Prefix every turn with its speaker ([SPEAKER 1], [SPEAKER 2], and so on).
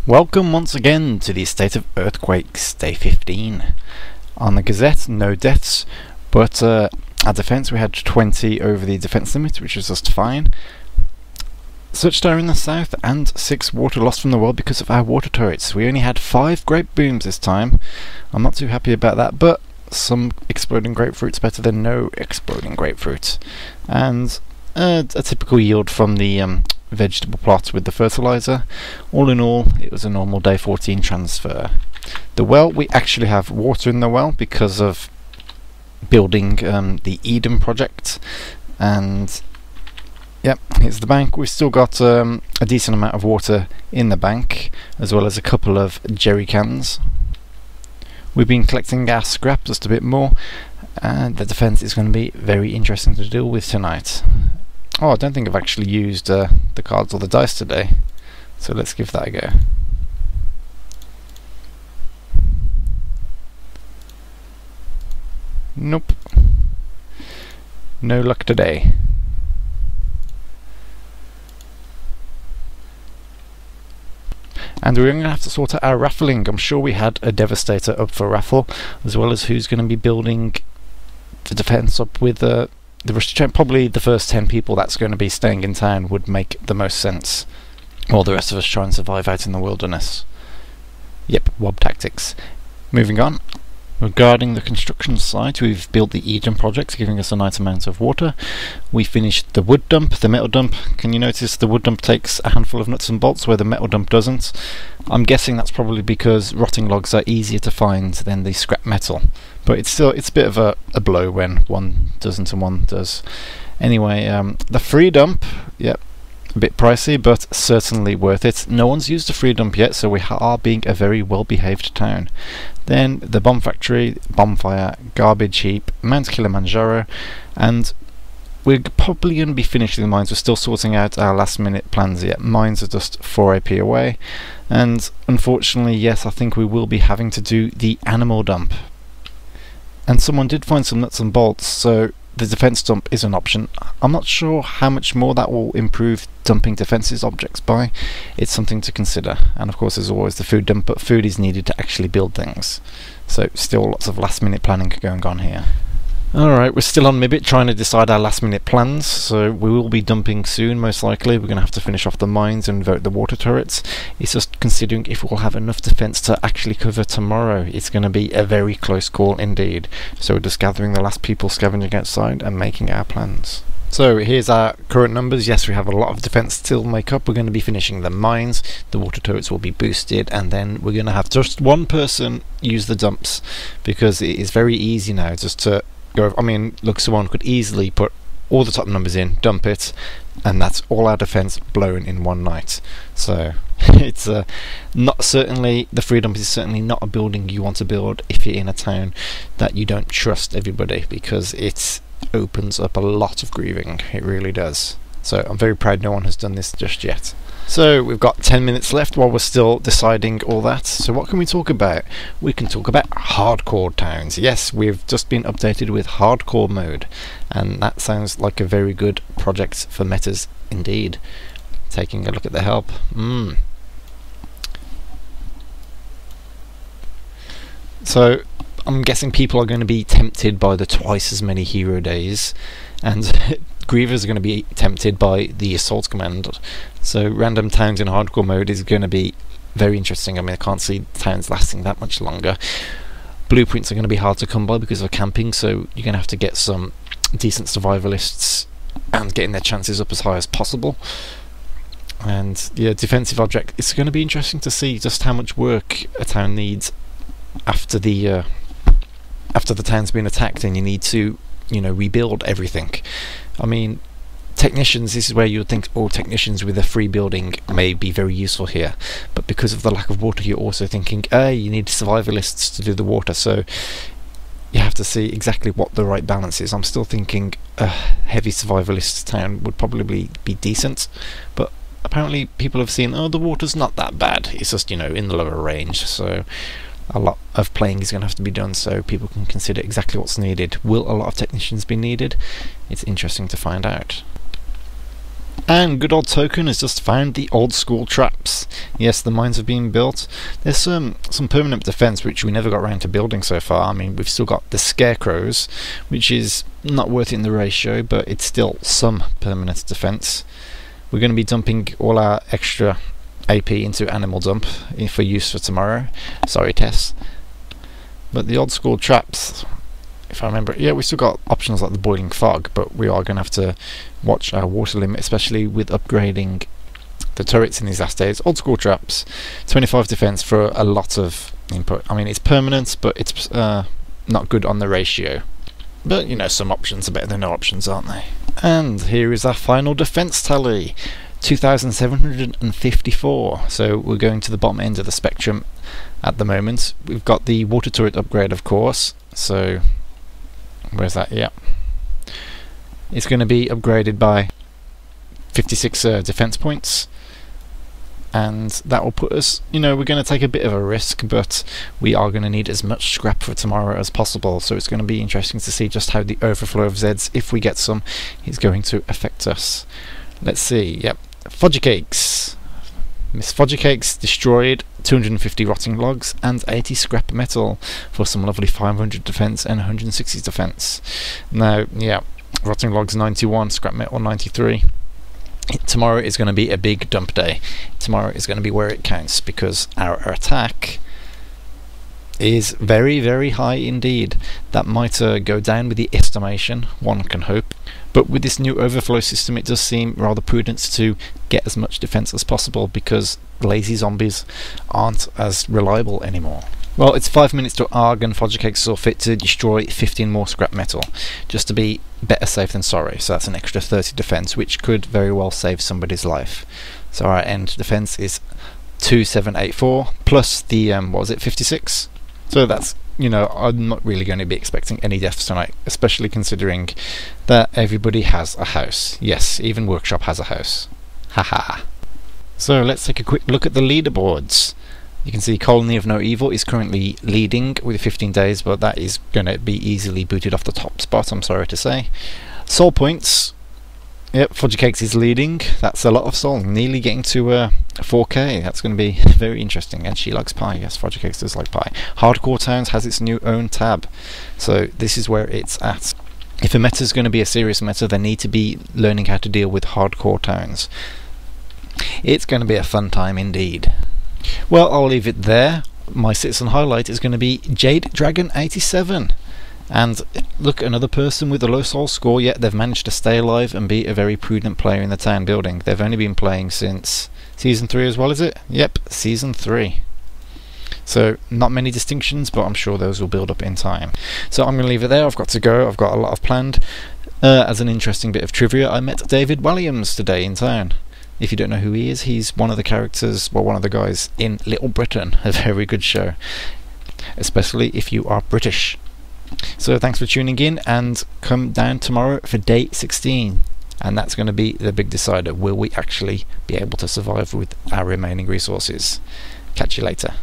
[SPEAKER 1] Welcome once again to the State of Earthquakes, Day 15. On the Gazette, no deaths, but our defence, we had 20 over the defence limit, which is just fine. Such dire in the south, and 6 water lost from the world because of our water turrets. We only had 5 grape booms this time. I'm not too happy about that, but some exploding grapefruit's better than no exploding grapefruit. And a typical yield from the vegetable plot with the fertilizer. All in all, it was a normal day 14 transfer. The well, we actually have water in the well because of building the Eden project. And yep, here's the bank. We've still got a decent amount of water in the bank, as well as a couple of jerry cans. We've been collecting our scrap just a bit more, and the defence is going to be very interesting to deal with tonight. Oh, I don't think I've actually used the cards or the dice today, so let's give that a go. Nope. No luck today. And we're going to have to sort out our raffling. I'm sure we had a Devastator up for raffle, as well as who's going to be building the defence up with the probably the first 10 people that's going to be staying in town would make the most sense, while the rest of us try and survive out in the wilderness. Yep, wob tactics. Moving on. Regarding the construction site, we've built the Eden project, giving us a nice amount of water. We finished the wood dump, the metal dump. Can you notice the wood dump takes a handful of nuts and bolts where the metal dump doesn't? I'm guessing that's probably because rotting logs are easier to find than the scrap metal. But it's a bit of a blow when one doesn't and one does. Anyway, the free dump, yep, a bit pricey, but certainly worth it. No one's used the free dump yet, so we are being a very well-behaved town. Then the bomb factory, bonfire, garbage heap, Mount Kilimanjaro, and we're probably going to be finishing the mines. We're still sorting out our last-minute plans yet. Mines are just 4 AP away, and unfortunately, yes, I think we will be having to do the animal dump. And someone did find some nuts and bolts, so the defence dump is an option. I'm not sure how much more that will improve dumping defences objects by. It's something to consider. And of course, there's always the food dump, but food is needed to actually build things. So still lots of last minute planning going on here. Alright, we're still on Mibit trying to decide our last minute plans, so we will be dumping soon most likely. We're going to have to finish off the mines and vote the water turrets. It's just considering if we'll have enough defence to actually cover tomorrow. It's going to be a very close call indeed. So we're just gathering the last people scavenging outside and making our plans. So here's our current numbers. Yes, we have a lot of defence still to make up. We're going to be finishing the mines, the water turrets will be boosted, and then we're going to have just one person use the dumps, because it is very easy now just to go. I mean, look, someone could easily put all the top numbers in, dump it, and that's all our defence blown in one night. So it's not certainly, the free dump is certainly not a building you want to build if you're in a town that you don't trust everybody, because it opens up a lot of grieving. It really does. So I'm very proud no one has done this just yet. So we've got 10 minutes left while we're still deciding all that. So what can we talk about? We can talk about hardcore towns. Yes, we've just been updated with hardcore mode, and that sounds like a very good project for metas indeed. Taking a look at the help. So I'm guessing people are going to be tempted by the twice as many hero days, and grievers are going to be tempted by the assault command. So random towns in hardcore mode is going to be very interesting. I mean, I can't see towns lasting that much longer. Blueprints are going to be hard to come by because of camping, so you're going to have to get some decent survivalists and getting their chances up as high as possible. And yeah, defensive object, it's going to be interesting to see just how much work a town needs after the town's been attacked and you need to, you know, rebuild everything. I mean, technicians, this is where you would think, oh, technicians with a free building may be very useful here, but because of the lack of water, you're also thinking, you need survivalists to do the water, so you have to see exactly what the right balance is. I'm still thinking a heavy survivalist town would probably be decent, but apparently people have seen, oh, the water's not that bad, it's just, you know, in the lower range, so a lot of playing is going to have to be done so people can consider exactly what's needed. Will a lot of technicians be needed? It's interesting to find out. And good old Token has just found the old school traps. Yes, the mines have been built. There's some permanent defense which we never got around to building so far. I mean, we've still got the scarecrows, which is not worth it in the ratio, but it's still some permanent defense. We're going to be dumping all our extra AP into animal dump for use for tomorrow. Sorry, Tess. But the old school traps, if I remember, yeah, we still got options like the boiling fog, but we are going to have to watch our water limit, especially with upgrading the turrets in these last days. Old school traps, 25 defense for a lot of input. I mean, it's permanent, but it's not good on the ratio. But, you know, some options are better than no options, aren't they? And here is our final defense tally. 2,754. So we're going to the bottom end of the spectrum at the moment. We've got the water turret upgrade, of course. So where's that? Yeah, it's going to be upgraded by 56 defense points, and that will put us, you know, we're going to take a bit of a risk, but we are going to need as much scrap for tomorrow as possible. So it's going to be interesting to see just how the overflow of Zeds, if we get some, is going to affect us. Let's see. Yep, Fudgy Cakes. Miss Fudgy Cakes destroyed 250 rotting logs and 80 scrap metal for some lovely 500 defense and 160 defense. Now, yeah, rotting logs 91, scrap metal 93. Tomorrow is going to be a big dump day. Tomorrow is going to be where it counts, because our attack is very, very high indeed. That might go down with the estimation, one can hope. But with this new overflow system, it does seem rather prudent to get as much defense as possible, because lazy zombies aren't as reliable anymore. Well, it's 5 minutes to ARG, and Fudgy Cakes saw fit to destroy 15 more scrap metal, just to be better safe than sorry. So that's an extra 30 defense, which could very well save somebody's life. So our end defense is 2784 plus the what was it, 56? So that's, you know, I'm not really going to be expecting any deaths tonight, especially considering that everybody has a house. Yes, even Workshop has a house. Haha. So let's take a quick look at the leaderboards. You can see Colony of No Evil is currently leading with 15 days, but that is going to be easily booted off the top spot, I'm sorry to say. Soul points. Yep, Fudgy Cakes is leading. That's a lot of soul, nearly getting to 4k. That's going to be very interesting. And she likes pie. Yes, Fudgy Cakes does like pie. Hardcore Towns has its new own tab, so this is where it's at. If a meta is going to be a serious meta, they need to be learning how to deal with hardcore towns. It's going to be a fun time indeed. Well, I'll leave it there. My citizen highlight is going to be Jade Dragon 87. And look, another person with a low soul score, yet they've managed to stay alive and be a very prudent player in the town building. They've only been playing since Season 3 as well, is it? Yep, Season 3. So, not many distinctions, but I'm sure those will build up in time. So I'm going to leave it there. I've got to go. I've got a lot of planned. As an interesting bit of trivia, I met David Williams today in town. If you don't know who he is, he's one of the characters, well, one of the guys in Little Britain. A very good show, especially if you are British. So thanks for tuning in, and come down tomorrow for day 16, and that's going to be the big decider. Will we actually be able to survive with our remaining resources? Catch you later.